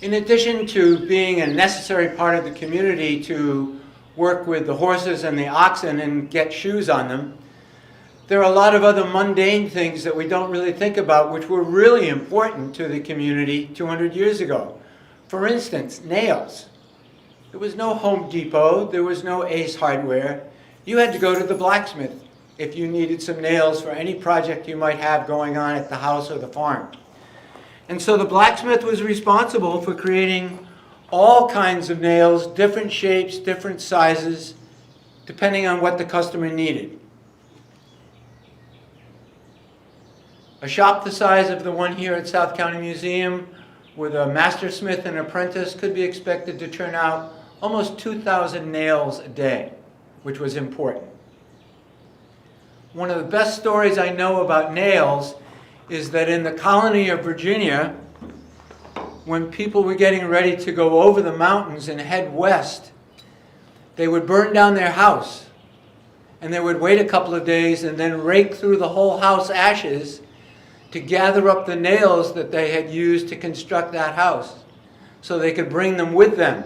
In addition to being a necessary part of the community to work with the horses and the oxen and get shoes on them, there are a lot of other mundane things that we don't really think about which were really important to the community 200 years ago. For instance, nails. There was no Home Depot, there was no Ace Hardware. You had to go to the blacksmith if you needed some nails for any project you might have going on at the house or the farm. And so the blacksmith was responsible for creating all kinds of nails, different shapes, different sizes, depending on what the customer needed. A shop the size of the one here at South County Museum with a master smith and apprentice could be expected to turn out almost 2,000 nails a day, which was important. One of the best stories I know about nails is that in the colony of Virginia, when people were getting ready to go over the mountains and head west, they would burn down their house, and they would wait a couple of days and then rake through the whole house ashes to gather up the nails that they had used to construct that house so they could bring them with them.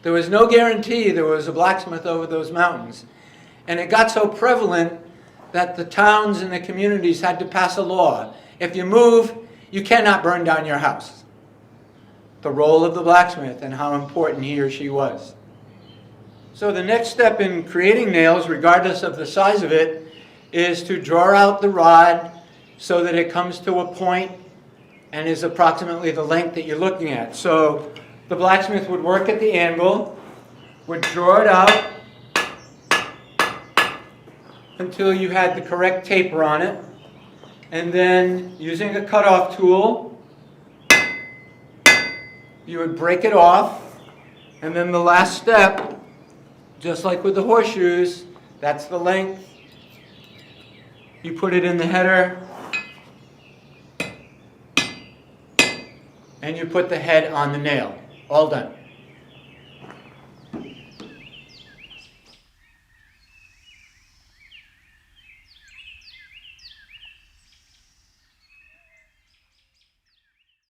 There was no guarantee there was a blacksmith over those mountains. And it got so prevalent that the towns and the communities had to pass a law. If you move, you cannot burn down your house. The role of the blacksmith and how important he or she was. So the next step in creating nails, regardless of the size of it, is to draw out the rod so that it comes to a point and is approximately the length that you're looking at. So the blacksmith would work at the anvil, would draw it out until you had the correct taper on it, and then using a cutoff tool, you would break it off, and then the last step, just like with the horseshoes, that's the length. You put it in the header, and you put the head on the nail. All done.